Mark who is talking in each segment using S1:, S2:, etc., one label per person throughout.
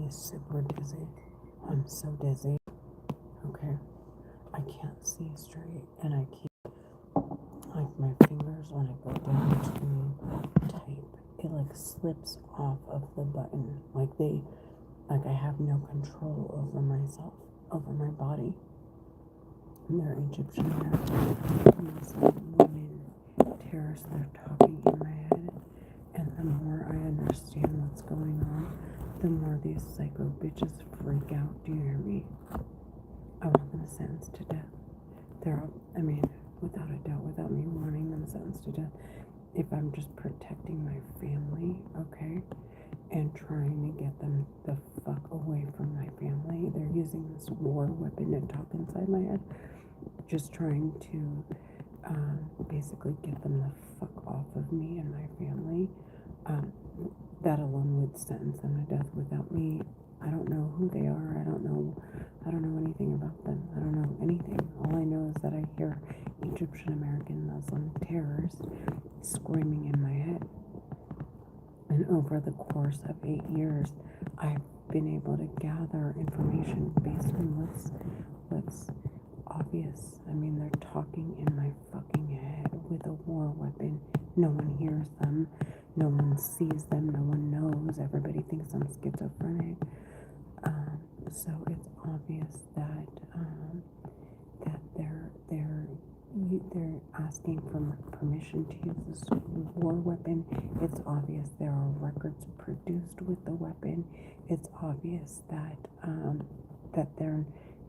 S1: super dizzy. I'm so dizzy. Okay. I can't see straight, and I keep, like, my fingers when I go down to type, it like slips off of the button. Like I have no control over myself, over my body. And they're Egyptian Muslim women terrorists. They're talking in my head, and the more I understand what's going on, the more these psycho bitches freak out. Do you hear me? I want them sentenced to death. I mean, without a doubt, without me wanting them sentenced to death, if I'm just protecting my family, okay, and trying to get them the fuck away from my family, they're using this war weapon to talk inside my head, just trying to basically get them the fuck off of me and my family. That alone would sentence them to death. Without me, I don't know who they are. I don't know anything about them. I don't know anything. All I know is that I hear Egyptian American Muslim terrorists screaming in my head. And over the course of 8 years, I've been able to gather information based on what's obvious. I mean, they're talking in my fucking head with a war weapon. No one hears them. No one sees them. No one knows. Everybody thinks I'm schizophrenic. So it's obvious that they're asking for permission to use this war weapon. It's obvious there are records produced with the weapon. It's obvious that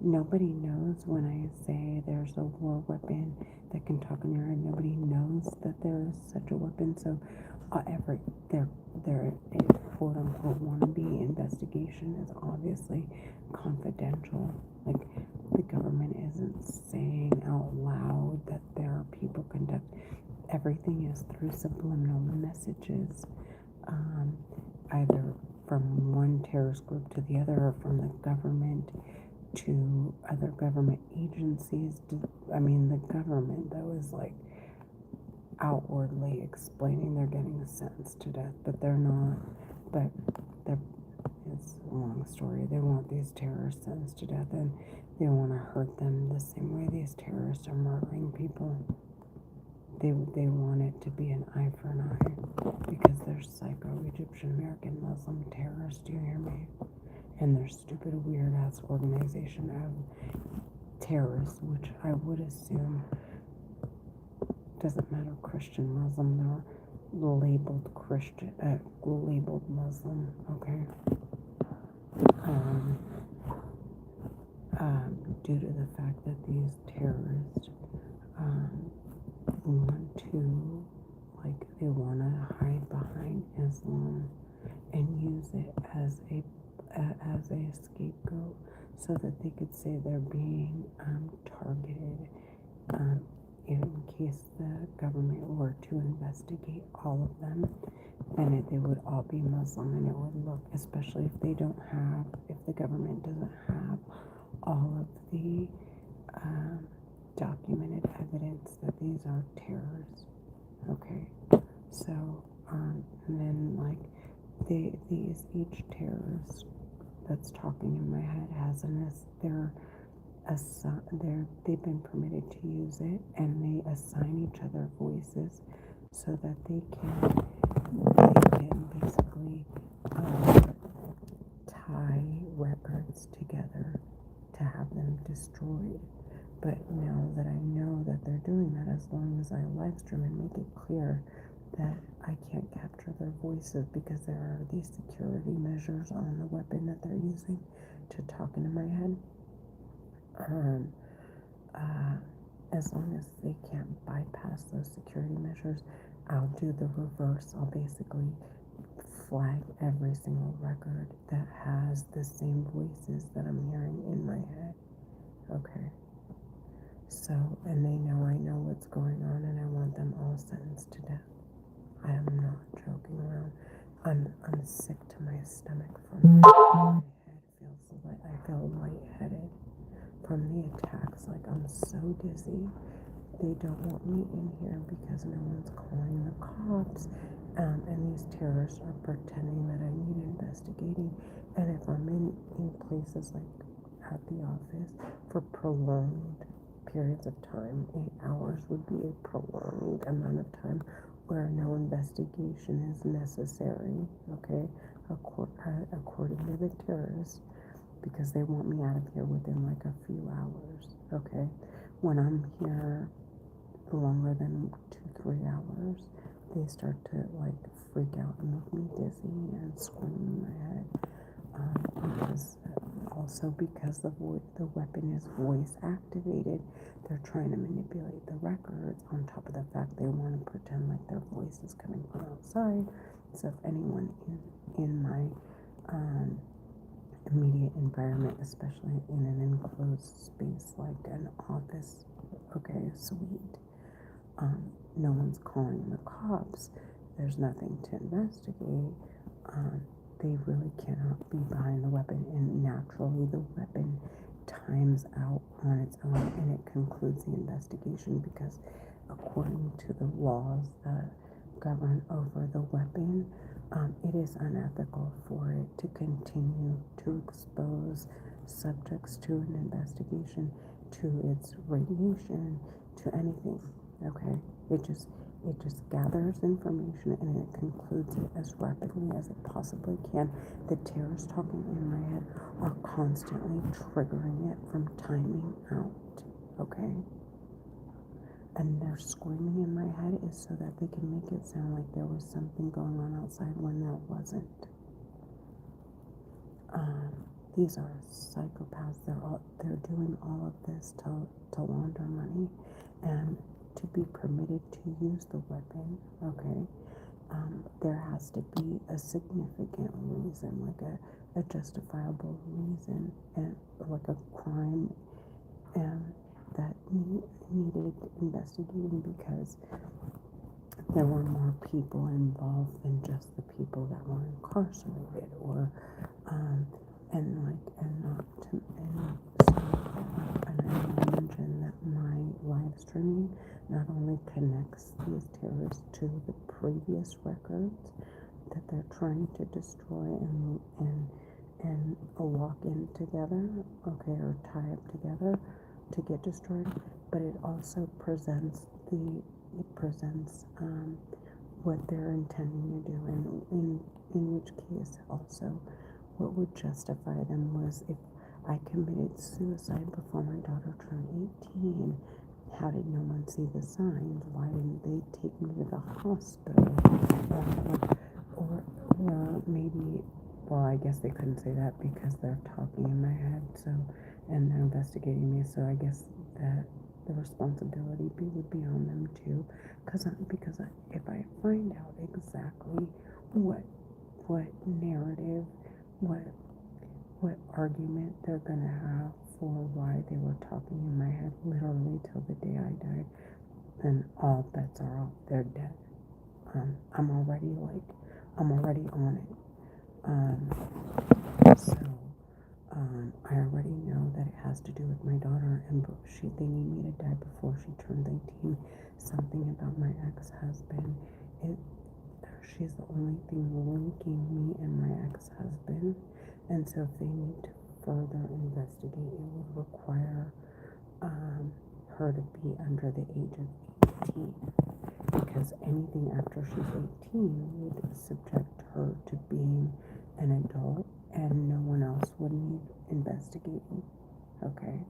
S1: nobody knows when I say there's a war weapon that can talk in your head. Nobody knows that there is such a weapon. So their quote unquote wannabe investigation is obviously confidential. Like, the government isn't saying out loud that there are people conduct. Everything is through subliminal messages, either from one terrorist group to the other, or from the government to other government agencies. The government, though, is like outwardly explaining they're getting sentenced to death, but they're not. But it's a long story. They want these terrorists sentenced to death, and they want to hurt them the same way these terrorists are murdering people. They want it to be an eye for an eye because they're psycho Egyptian American Muslim terrorists. Do you hear me? And their stupid, weird ass organization of terrorists, which I would assume doesn't matter, Christian, Muslim, they're labeled Christian, labeled Muslim, okay? Due to the fact that these terrorists they want to hide behind Islam and use it as a scapegoat so that they could say they're being targeted in case the government were to investigate all of them. Then they would all be Muslim, and it would look, especially if the government doesn't have all of the documented evidence that these are terrorists. Okay, so and then each terrorist that's talking in my head has they've been permitted to use it, and they assign each other voices so that they can basically tie records together to have them destroyed. But now that I know that they're doing that, as long as I live stream and make it clear that I can't capture their voices because there are these security measures on the weapon that they're using to talk into my head. As long as they can't bypass those security measures, I'll do the reverse. I'll basically flag every single record that has the same voices that I'm hearing in my head. Okay. So, and they know I know what's going on, and I want them all sentenced to death. I am not joking around. I'm sick to my stomach from my head I feel lightheaded from the attacks. Like, I'm so dizzy. They don't want me in here because no one's calling the cops, And these terrorists are pretending that I need investigating. And if I'm in places like at the office for prolonged periods of time, 8 hours would be a prolonged amount of time where no investigation is necessary, okay, according to the terrorists, because they want me out of here within like a few hours, okay? When I'm here longer than 2-3 hours, they start to like freak out and make me dizzy and scream in my head. Because the weapon is voice activated, they're trying to manipulate the records. On top of the fact, they want to pretend like their voice is coming from outside. So if anyone in my immediate environment, especially in an enclosed space like an office, okay, suite, no one's calling the cops. There's nothing to investigate. They really cannot be behind the weapon, and naturally the weapon times out on its own and it concludes the investigation, because according to the laws that govern over the weapon, it is unethical for it to continue to expose subjects to an investigation, to its radiation, to anything. Okay, it just gathers information and it concludes it as rapidly as it possibly can. The terrorists talking in my head are constantly triggering it from timing out. Okay, and their screaming in my head is so that they can make it sound like there was something going on outside when there wasn't. These are psychopaths. They're doing all of this to launder money and to be permitted to use the weapon. Okay, there has to be a significant reason, like a justifiable reason, and like a crime, and that needed investigating, because there were more people involved than just the people that were incarcerated, or and I mentioned that my live streaming not only connects these terrorists to the previous records that they're trying to destroy and lock in together, okay, or tie up together to get destroyed, but it also presents what they're intending to do, and in which case also what would justify them was if I committed suicide before my daughter turned 18. How did no one see the signs? Why didn't they take me to the hospital? Or maybe, well, I guess they couldn't say that because they're talking in my head, so, and they're investigating me, so I guess that the responsibility would be on them too, because if I find out exactly what narrative, what argument they're gonna have for why they were talking in my head literally till the day I died, then all bets are off. They're dead. I'm already on it. So I already know that it has to do with my daughter, and they need me to die before she turns 18. Something about my ex-husband. She's the only thing linking me and my ex-husband, and so if they need to further investigate, it would require her to be under the age of 18, because anything after she's 18 would subject her to being an adult, and no one else would need investigating, okay?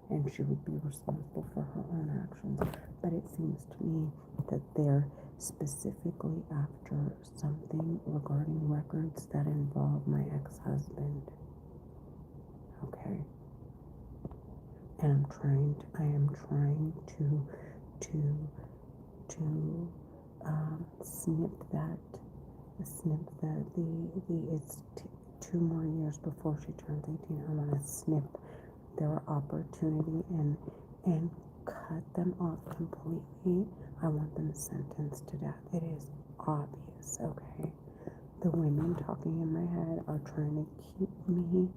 S1: And she would be responsible for her own actions. But it seems to me that they're specifically after something regarding records that involve my ex-husband, okay? And I am trying to it's 2 more years before she turns 18. I want to snip their opportunity and cut them off completely. I want them sentenced to death. It is obvious, okay? The women talking in my head are trying to keep me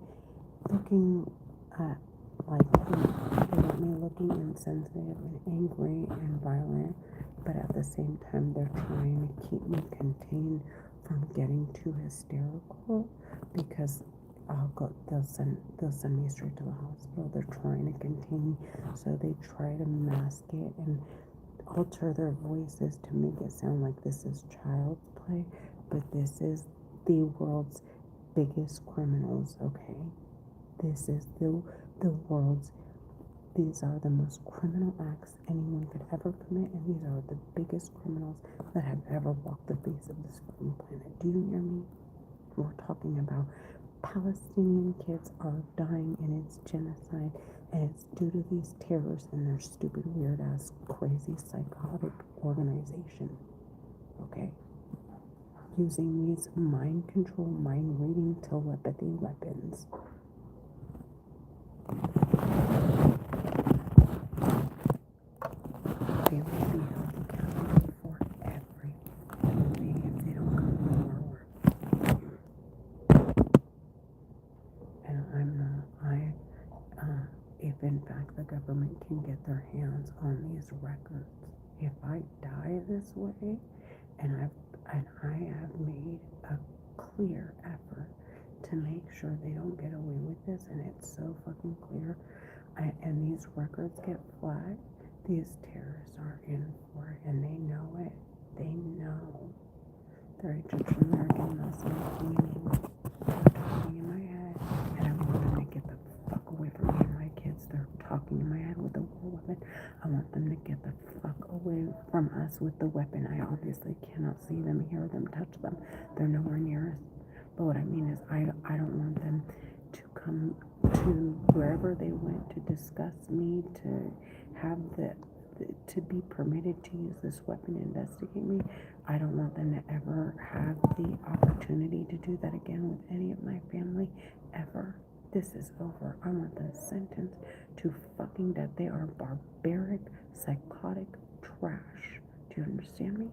S1: looking they want me looking insensitive and angry and violent, but at the same time, they're trying to keep me contained from getting too hysterical because they'll send me straight to the hospital. They're trying to contain me, so they try to mask it and alter their voices to make it sound like this is child's play, but this is the world's biggest criminals, okay? This is the world's, these are the most criminal acts anyone could ever commit, and these are the biggest criminals that have ever walked the face of this fucking planet. Do you hear me? We're talking about Palestinian kids are dying, and it's genocide, and it's due to these terrorists and their stupid, weird ass, crazy, psychotic organization. Okay? Using these mind control, mind reading, telepathy weapons. They will be held accountable for everything if they don't come forward. And if in fact the government can get their hands on these records, if I die this way, and I have made a clear effort to make sure they don't get away with this, and it's so fucking clear, and these records get flagged, these terrorists are in for it, and they know it. They know. They're Egyptian American Muslim community. They're talking in my head, and I want them to get the fuck away from me and my kids. They're talking in my head with the war weapon. I want them to get the fuck away from us with the weapon. I obviously cannot see them, hear them, touch them. They're nowhere near us. But what I mean is, I don't want them to come to wherever they went to discuss me, to have to be permitted to use this weapon to investigate me. I don't want them to ever have the opportunity to do that again with any of my family, ever. This is over. I want them sentenced to fucking death. They are barbaric, psychotic trash. Do you understand me?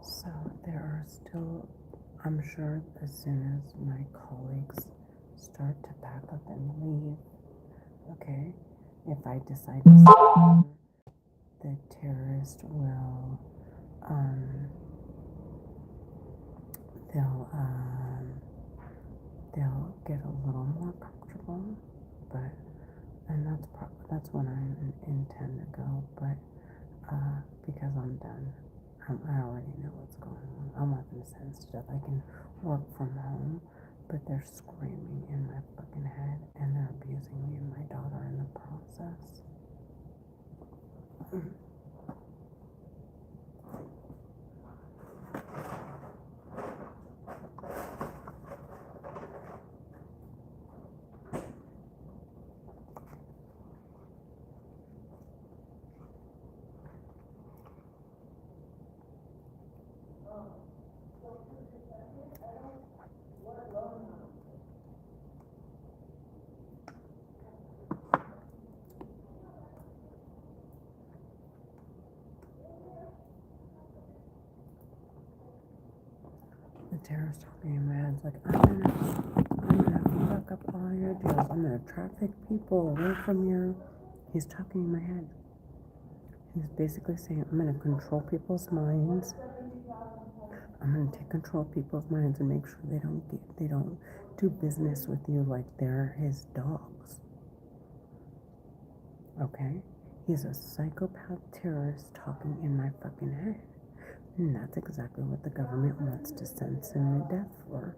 S1: So there are still, I'm sure as soon as my colleagues start to pack up and leave, okay, if I decide to stay here, the terrorist will, they'll get a little more comfortable, but, and that's when I intend to go, but, because I'm done. I already know what's going on. I'm not gonna sensitive. I can work from home, but they're screaming in my fucking head, and they're abusing me and my daughter in the process. Tara's talking in my head. It's like, I'm gonna fuck up all your deals. I'm gonna traffic people away from you. He's talking in my head. He's basically saying, I'm gonna control people's minds. I'm gonna take control of people's minds and make sure they don't do business with you like they're his dogs. Okay? He's a psychopath terrorist talking in my fucking head. And that's exactly what the government wants to sentence him to death for.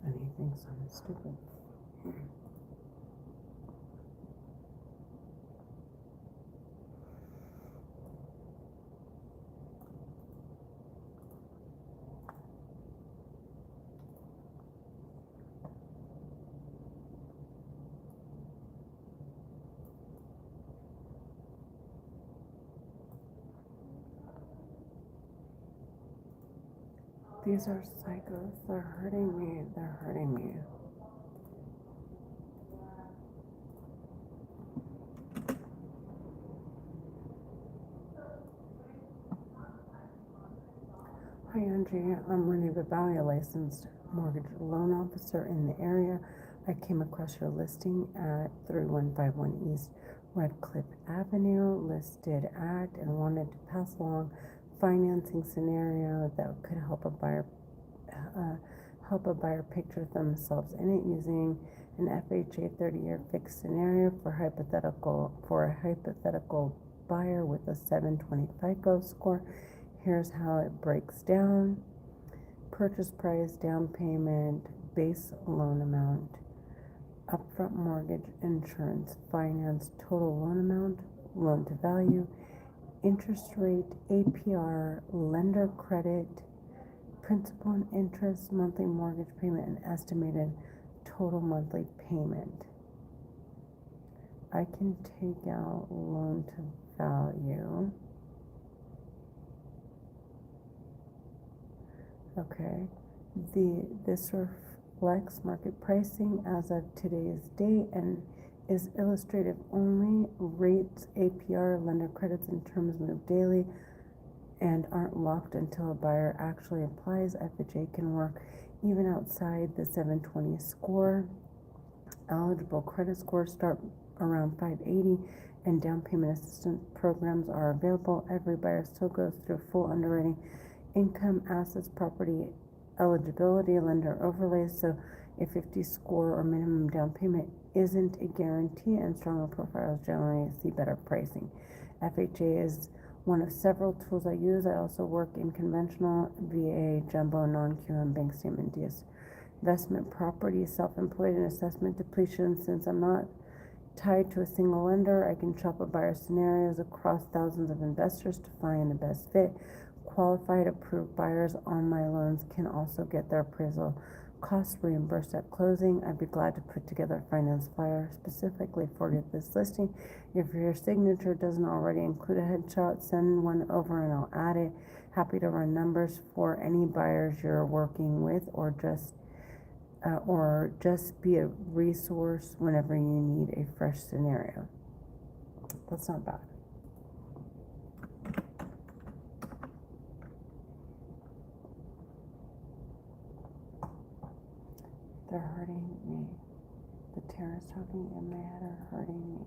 S1: And he thinks I'm stupid. These are psychos. They're hurting me. They're hurting me. Hi, Angie. I'm Renee Valley, a licensed mortgage loan officer in the area. I came across your listing at 3151 East Redcliffe Avenue, listed at, and wanted to pass along financing scenario that could help a buyer picture themselves in it using an FHA 30-year fixed scenario for a hypothetical buyer with a 720 FICO score. Here's how it breaks down. Purchase price, down payment, base loan amount, upfront mortgage, insurance, finance, total loan amount, loan to value, interest rate, APR, lender credit, principal and interest, monthly mortgage payment, and estimated total monthly payment. I can take out loan to value. Okay, this reflects market pricing as of today's date and is illustrative only. Rates, APR, lender credits, and terms move daily and aren't locked until a buyer actually applies. FHA can work even outside the 720 score. Eligible credit scores start around 580, and down payment assistance programs are available. Every buyer still goes through full underwriting, income, assets, property, eligibility, lender overlays. So a 50 score or minimum down payment isn't a guarantee, and stronger profiles generally see better pricing. FHA is one of several tools I use. I also work in conventional VA, jumbo, non-QM, bank statement, DS, investment property, self-employed, and assessment depletion. Since I'm not tied to a single lender, I can shop a buyer scenarios across thousands of investors to find the best fit. Qualified approved buyers on my loans can also get their appraisal costs reimbursed at closing. I'd be glad to put together a finance flyer specifically for this listing. If your signature doesn't already include a headshot, send one over and I'll add it. Happy to run numbers for any buyers you're working with, or just be a resource whenever you need a fresh scenario. That's not bad. They're hurting me. The terrorists talking in my head are hurting me.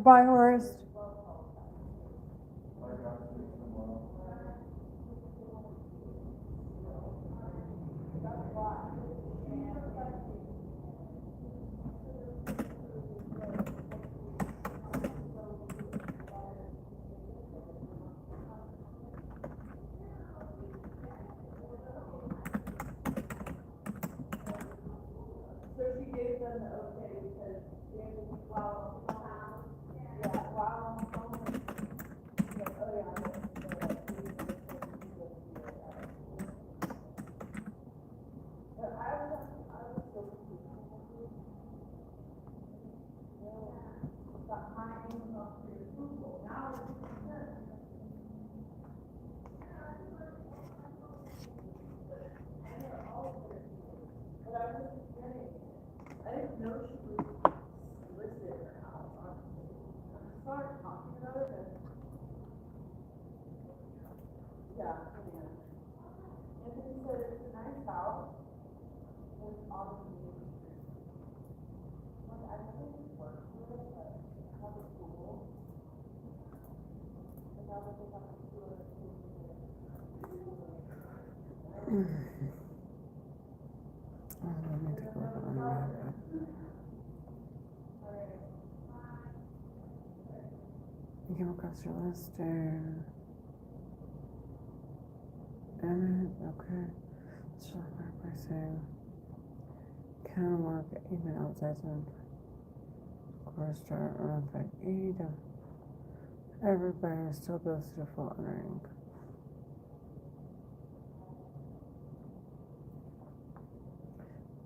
S1: Bye, Horace. Oh, let me take a look on that. You came across your list and okay. So by saying can work even outside some course start or in fact either. Everybody still goes through faltering.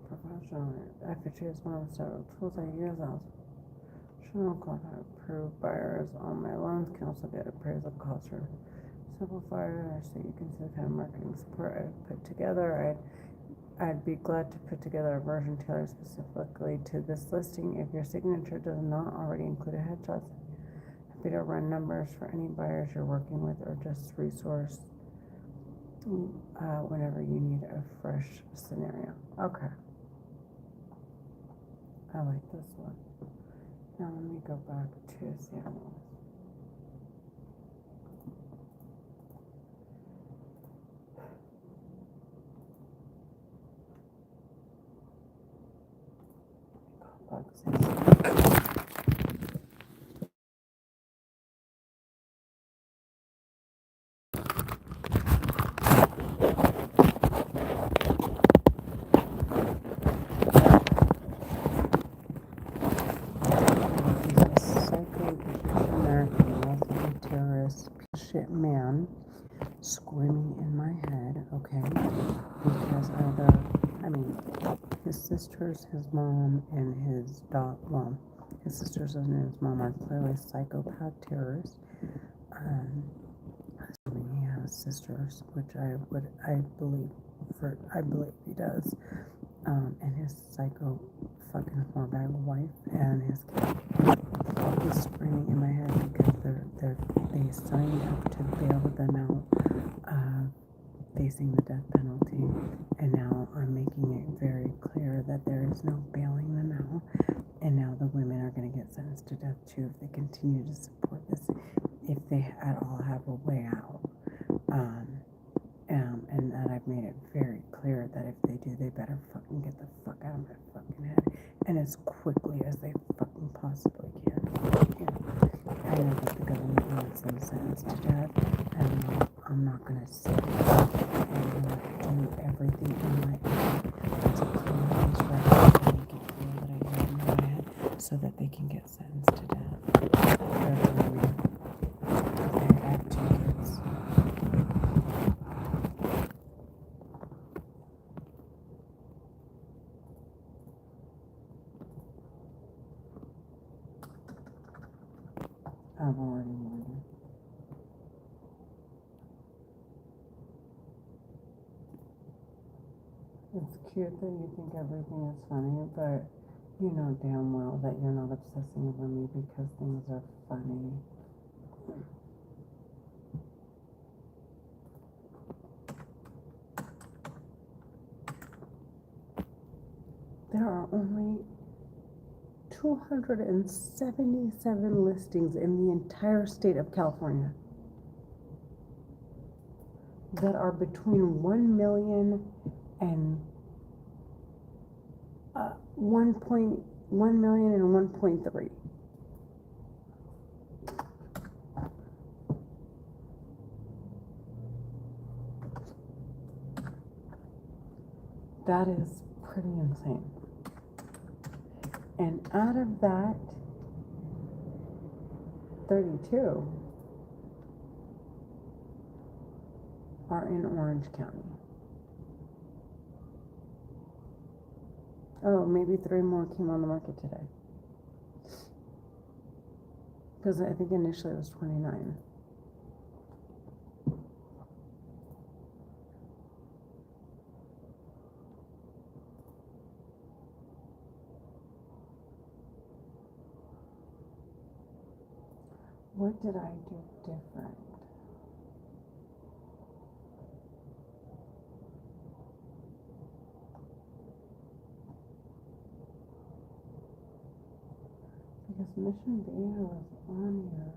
S1: Professionally, FHA is one of several tools I use as traditional qualified approved buyers on my loans can also get appraisal costs for simplifier so you can see the kind of marketing support I've put together. I'd be glad to put together a version tailored specifically to this listing. If your signature does not already include a headshot, happy to run numbers for any buyers you're working with or just resource whenever you need a fresh scenario. Okay. I like this one. Now let me go back to Seattle. Shit man screaming in my head, okay, because his sisters, his mom, and his his sisters and his mom are clearly psychopath terrorists. He has sisters, which I believe he does, and his psycho fucking whorebag wife and his kid. Is screaming in my head because they signed up to bail them out, facing the death penalty, and now I'm making it very clear that there is no bailing them out, and now the women are going to get sentenced to death too if they continue to support this, if they at all have a way out, and that I've made it very clear that if they do, they better fucking get the fuck out of my fucking head, and as quickly as they fucking possibly can. I know that the government wants them sentenced to death, and I'm not gonna sit and do everything in my power to clean these records and make it clear that I have in my head so that they can get sentenced to death. That's what I mean. Okay, I have 2 kids. I've already warned you. It's cute that you think everything is funny, but you know damn well that you're not obsessing over me because things are funny. There are only 277 listings in the entire state of California that are between 1 million and 1.1 million and 1.3. That is pretty insane. And out of that, 32 are in Orange County. Oh, maybe 3 more came on the market today. Because I think initially it was 29. What did I do different? Because Mission Bay was on here.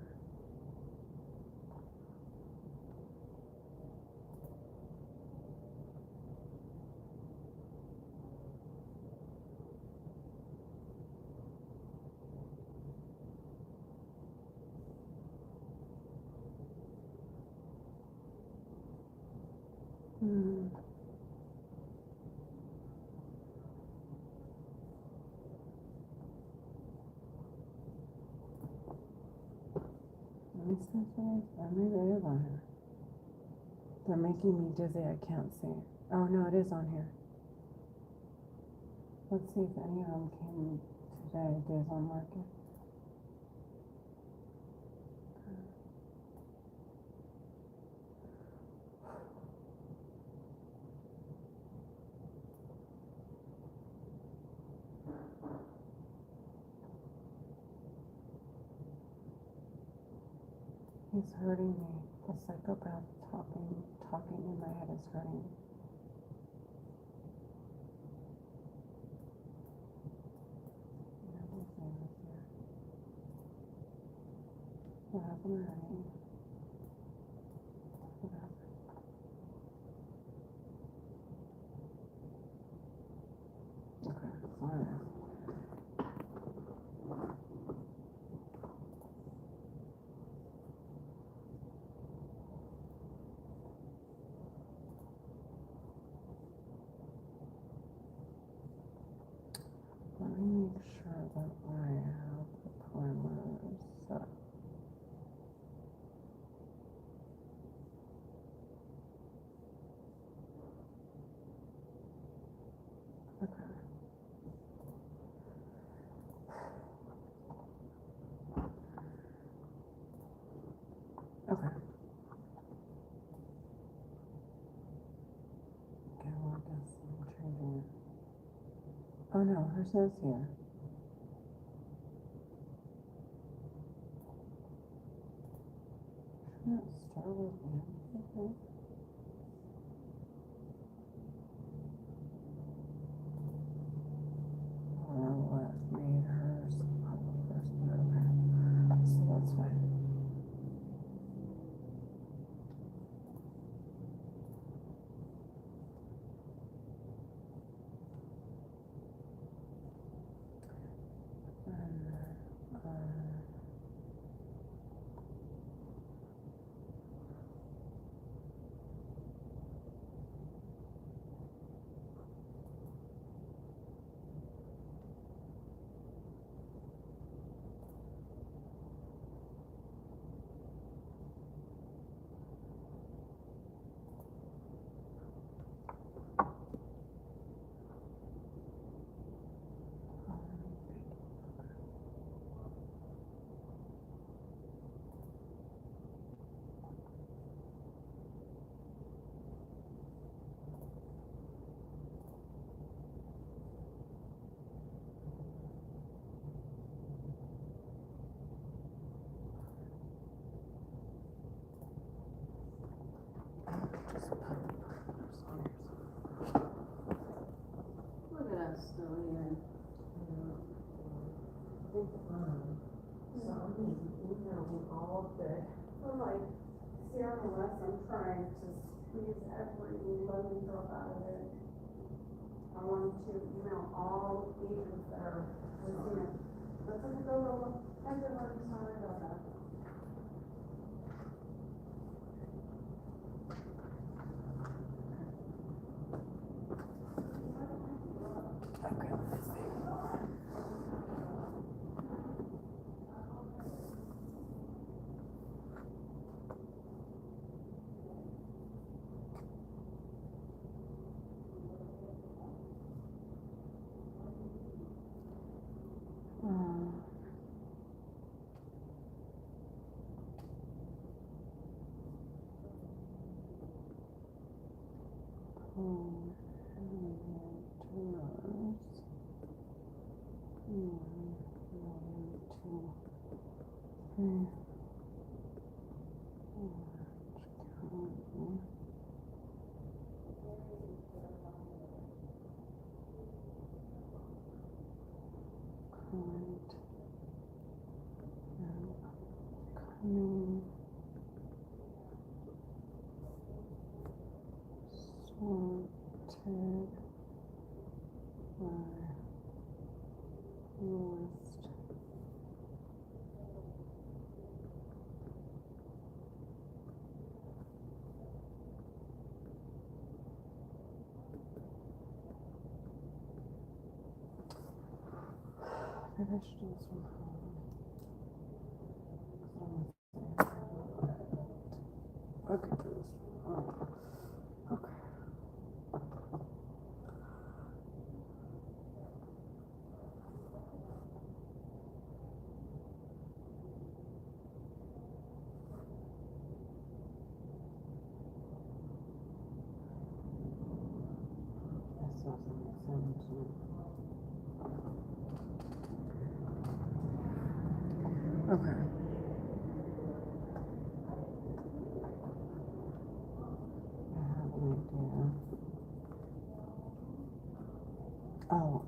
S1: Or maybe it is on here. They're making me dizzy, I can't see. Oh no, it is on here. Let's see if any of them came today, days on market. He's hurting me. The psychopath talking in my head is hurting me. What happened, honey? What happened? Okay, sorry. Let me make sure that I have the parameters set up. Okay. Okay. Okay, well, I guess I'm changing it. Oh no, hers says here. Shouldn't it start with M? Okay. I don't know what made hers up first, but okay. So that's fine.
S2: Look at us still here.
S1: been emailing all of the, for like CRMS, I'm trying to squeeze every living drop out of it. I wanted to email all the agents that are listing it. That's gonna go over. I'm sorry about that. Okay, let's see. Maybe I should do this one. Okay, do this one. Okay. That's not something sense. Okay. I have an idea. Oh.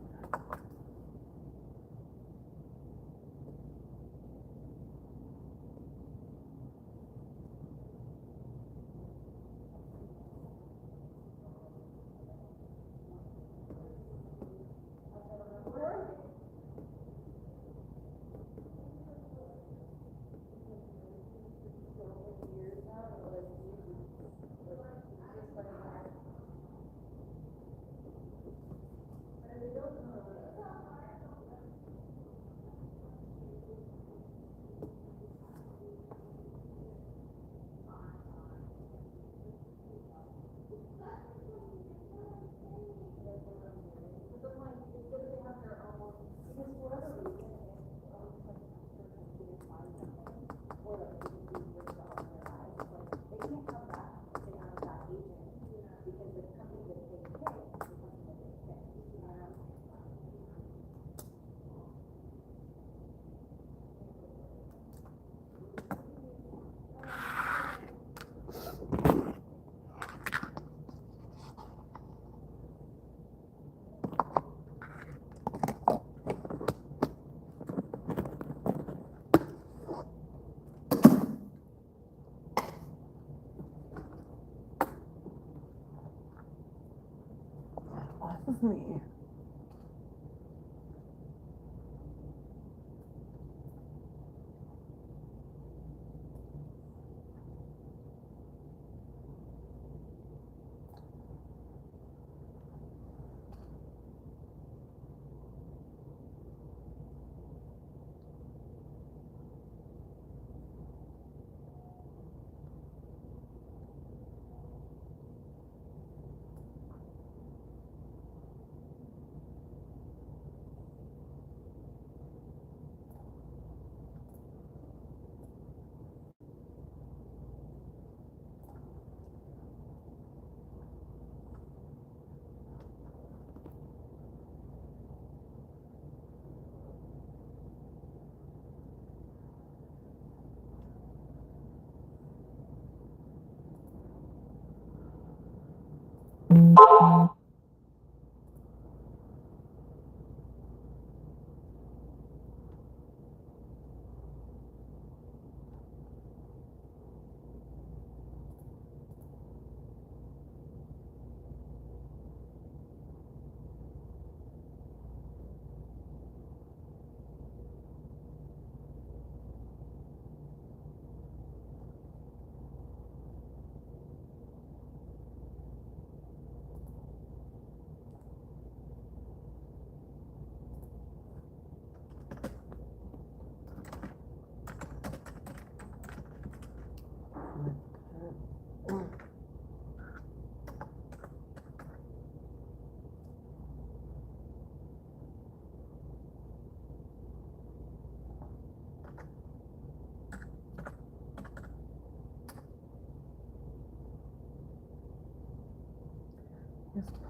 S1: Off of me.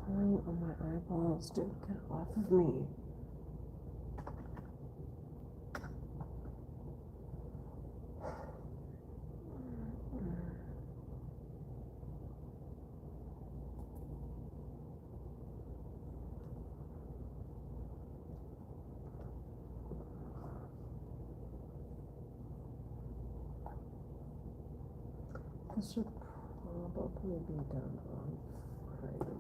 S1: pulling on my eyeballs, dude. Get off of me. This should probably be done on Friday.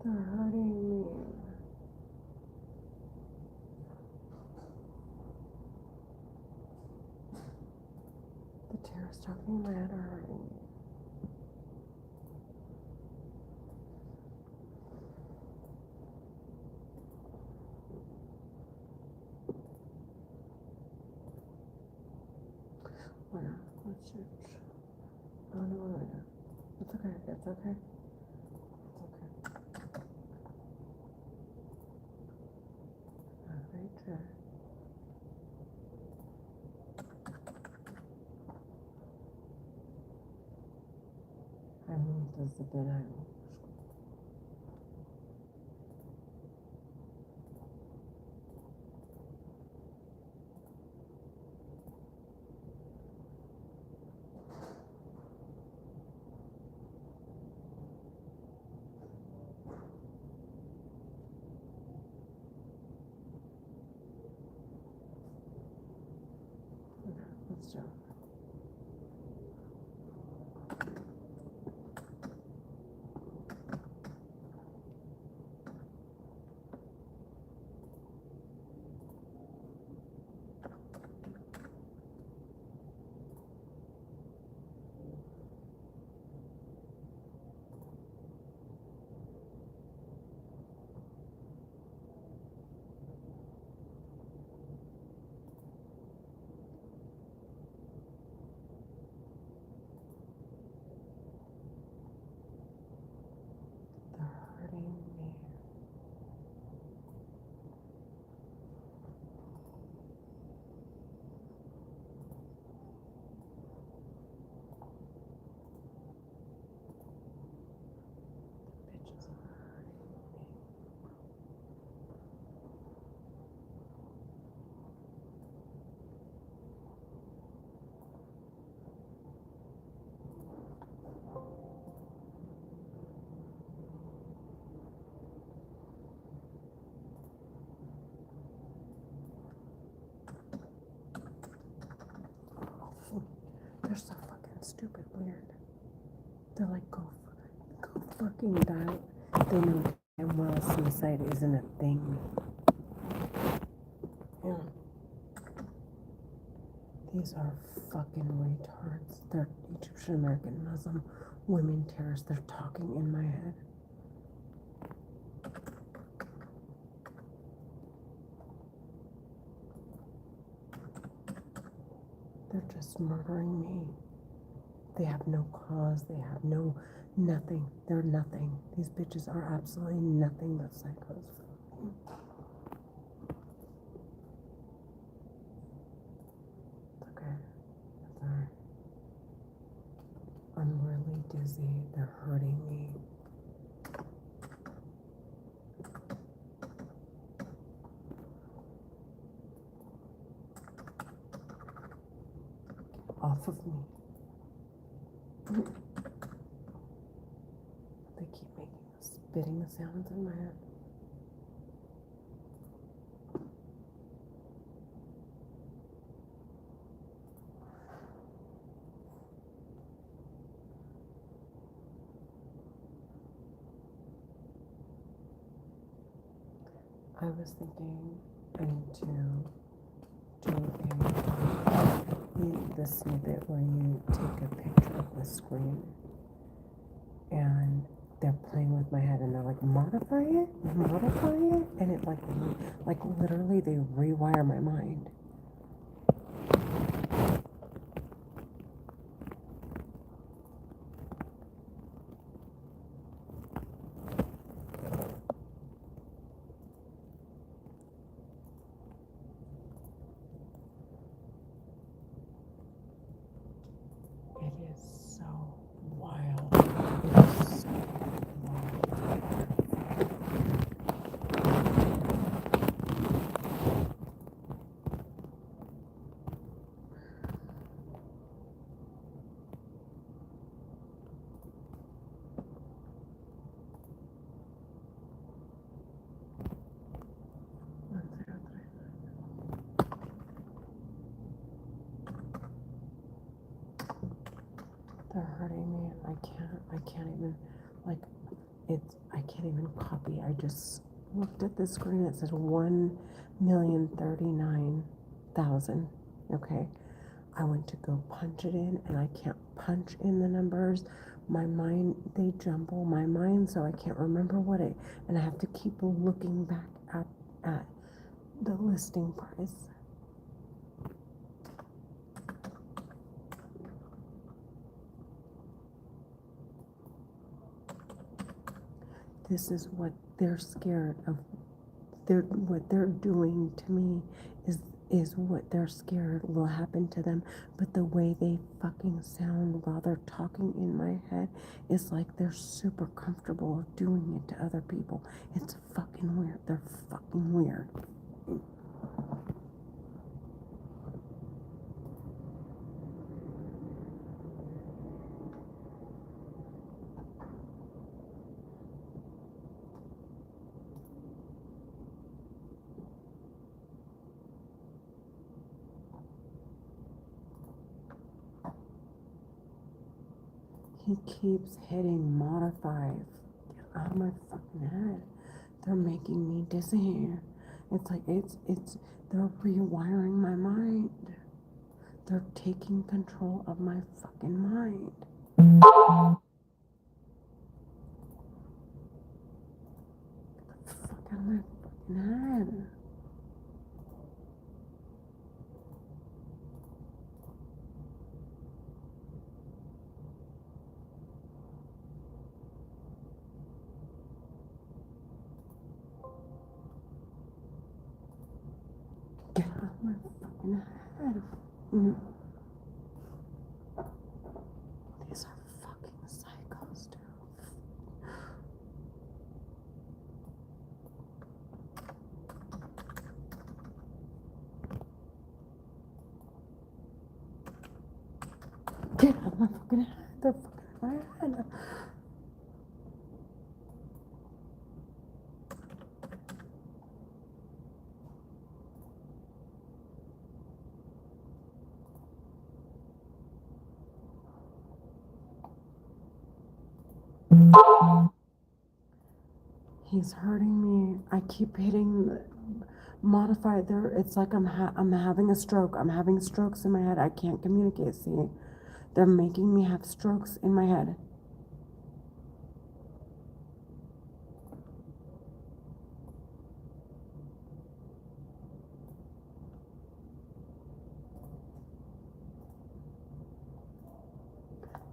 S1: They're hurting me. The tears stuck in my head are hurting me. Where? Let's shoot. Oh no. It's okay. It's okay. It's okay. Right there. I moved this a bit. Let's do it. They're so fucking stupid weird. They're like, go fucking die. They know damn well suicide isn't a thing. Yeah. These are fucking retards. They're Egyptian American Muslim women terrorists. They're talking in my head. They're just murdering me. They have no cause. They have no nothing. They're nothing. These bitches are absolutely nothing but psychos. sorry. I'm really dizzy. They're hurting me. Off of me. They keep making spitting sounds in my head. I was thinking I need to do the snippet where you take a picture of the screen and they're playing with my head and they're like, modify it, and it like literally they rewire my mind. It is so wild. It is so wild. They're hurting me. I can't even, like, I can't even copy. I just looked at the screen. It says 1,039,000. Okay. I went to go punch it in and I can't punch in the numbers. My mind, they jumble my mind, so I can't remember and I have to keep looking back at the listing price. This is what they're scared of. What they're doing to me is what they're scared will happen to them. But the way they fucking sound while they're talking in my head is like they're super comfortable doing it to other people. It's fucking weird. They're fucking weird. He keeps hitting modify. Get out of my fucking head. They're making me dizzy. It's like they're rewiring my mind. They're taking control of my fucking mind. Get the fuck out of my fucking head. Get out of my fucking head. These are fucking psychos, dude. Get out of my fucking head. They're fucking my head. He's hurting me. I keep hitting modify there. It's like I'm having a stroke. I'm having strokes in my head. I can't communicate. See, they're making me have strokes in my head.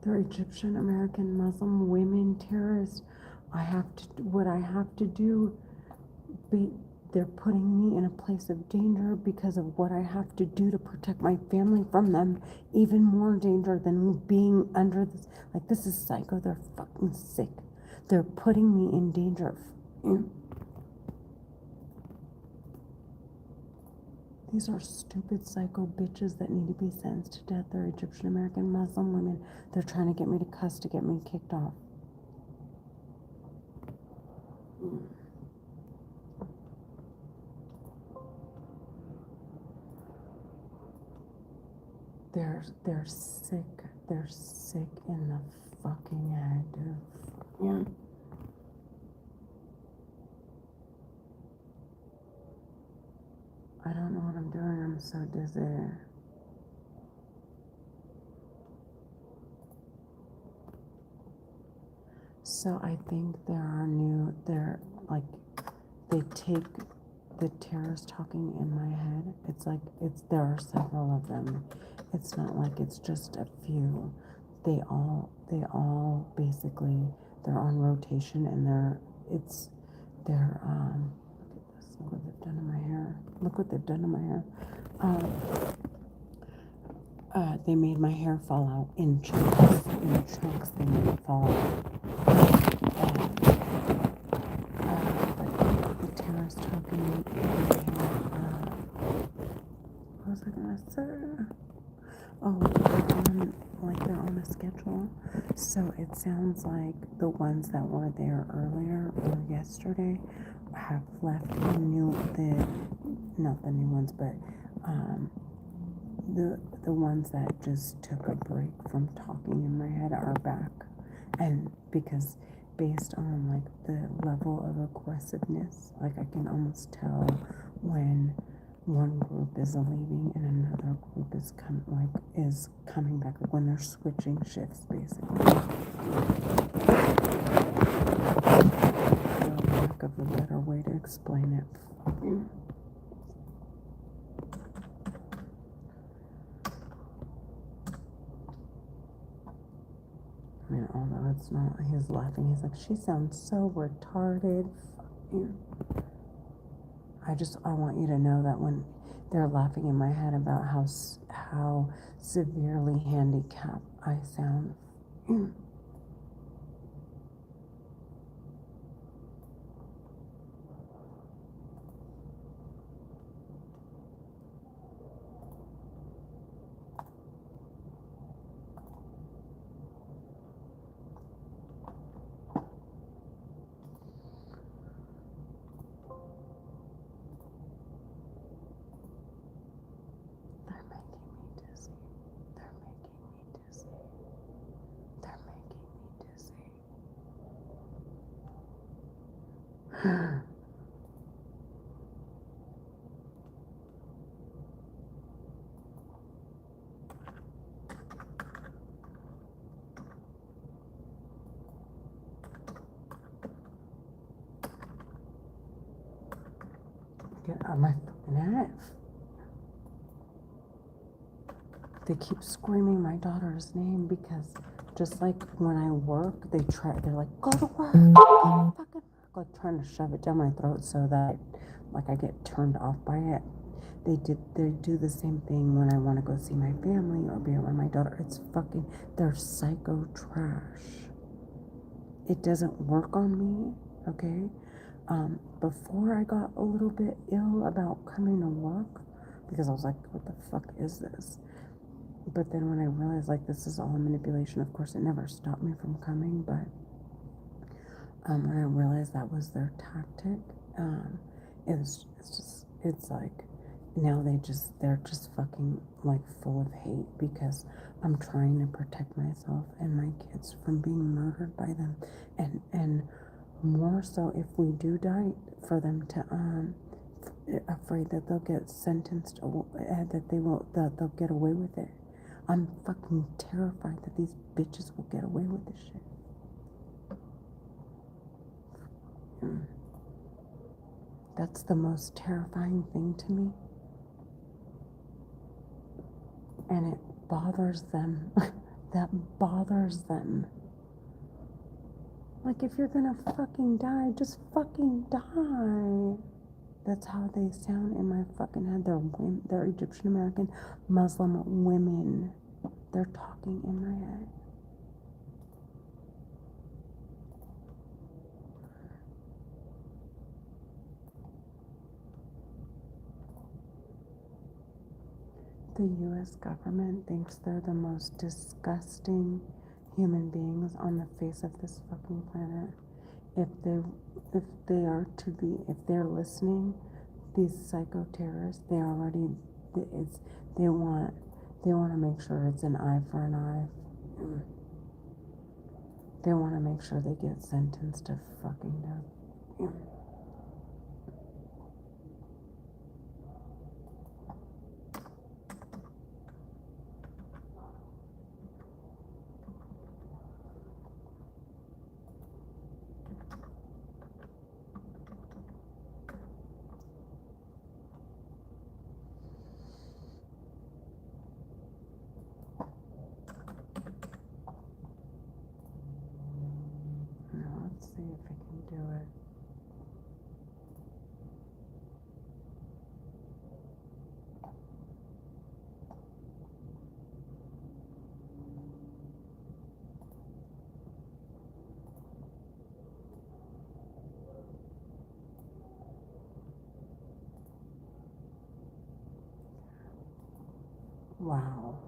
S1: They're Egyptian American Muslim women terrorists. What I have to do. they're putting me in a place of danger because of what I have to do to protect my family from them. Even more danger than being under this. Like, this is psycho. They're fucking sick. They're putting me in danger. These are stupid psycho bitches that need to be sentenced to death. They're Egyptian American Muslim women. They're trying to get me to cuss to get me kicked off. They're sick. They're sick in the fucking head, dude. Yeah. I don't know what I'm doing. I'm so dizzy. So I think they take the terrorists talking in my head. There are several of them. It's not like it's just a few. They all basically, they're on rotation, and look what they've done to my hair. Look what they've done to my hair. They made my hair fall out in chunks. They made it fall out. The terrorist talking in my hair. What was I gonna say? Oh, they're on a schedule. So it sounds like the ones that were there earlier or yesterday have left not the new ones, but the ones that just took a break from talking in my head are back. And because based on like the level of aggressiveness, like I can almost tell when one group is leaving and another group is coming back, like when they're switching shifts, basically. For lack of a better way to explain it. I mean, although it's not, he's laughing. He's like, she sounds so retarded. I want you to know that when they're laughing in my head about how severely handicapped I sound. Get on my fucking head. They keep screaming my daughter's name because just like when I work, they're like, go to work, go fucking work, like trying to shove it down my throat so that like I get turned off by it. They do the same thing when I want to go see my family or be around my daughter. They're psycho trash. It doesn't work on me, okay? Before I got a little bit ill about coming to work, because I was like, what the fuck is this? But then when I realized like this is all manipulation, of course it never stopped me from coming, but when I realized that was their tactic, it's like now they're just fucking like full of hate because I'm trying to protect myself and my kids from being murdered by them, and more so if we do die, for them to afraid that they'll get sentenced, that they'll get away with it. I'm fucking terrified that these bitches will get away with this shit. That's the most terrifying thing to me. And it bothers them. That bothers them. Like, if you're gonna fucking die, just fucking die. That's how they sound in my fucking head. They're Egyptian American Muslim women. They're talking in my head. The US government thinks they're the most disgusting human beings on the face of this fucking planet. If they are to be, if they're listening, these psycho terrorists, they already, it's, they want to make sure it's an eye for an eye. They want to make sure they get sentenced to fucking death. Now let's see if I can do it. Wow.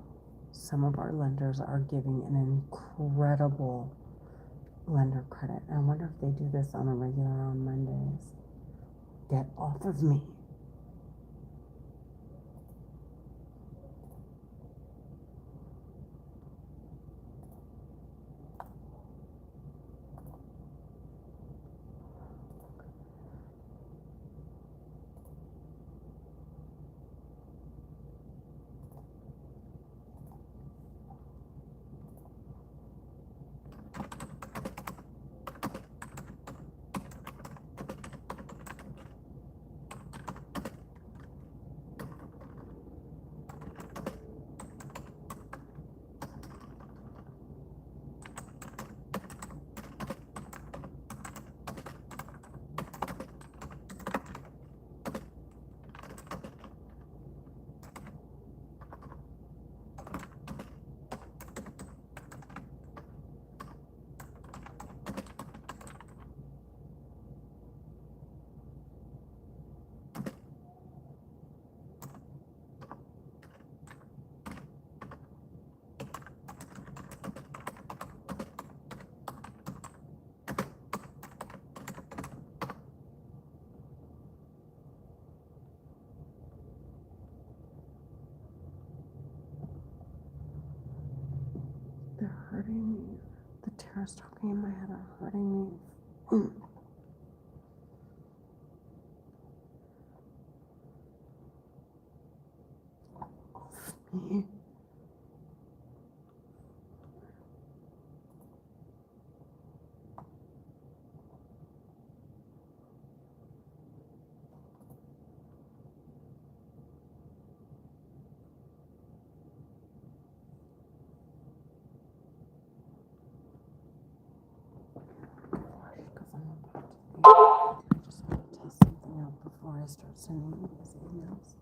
S1: Some of our lenders are giving an incredible lender credit. I wonder if they do this on a regular on Mondays. Get off of me. They're hurting me. The terrorists talking in my head are hurting me. Off me. Because I'm about to leave. I just want to test something out before I start sending these emails.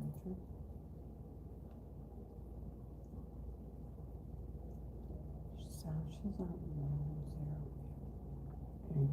S1: temperature. So she's on 0. Okay.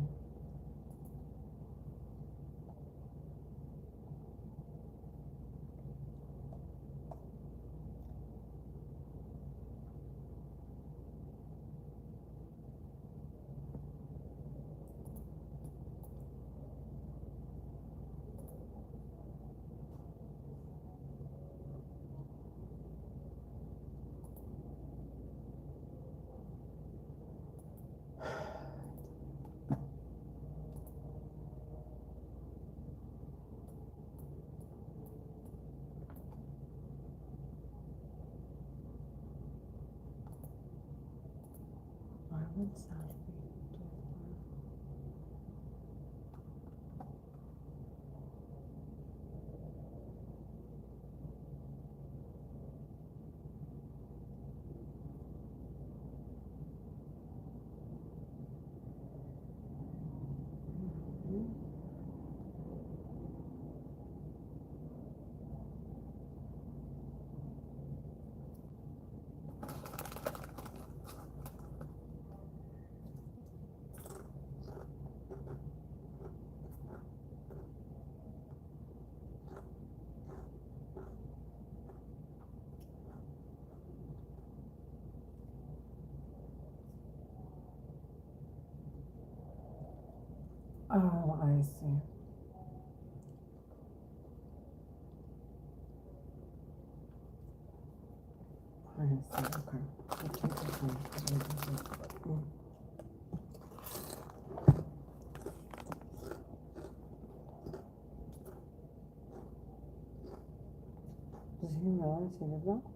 S1: Why would Saturday do that? Oh, I see. I see. Okay. So take your time. Does he realize he did that?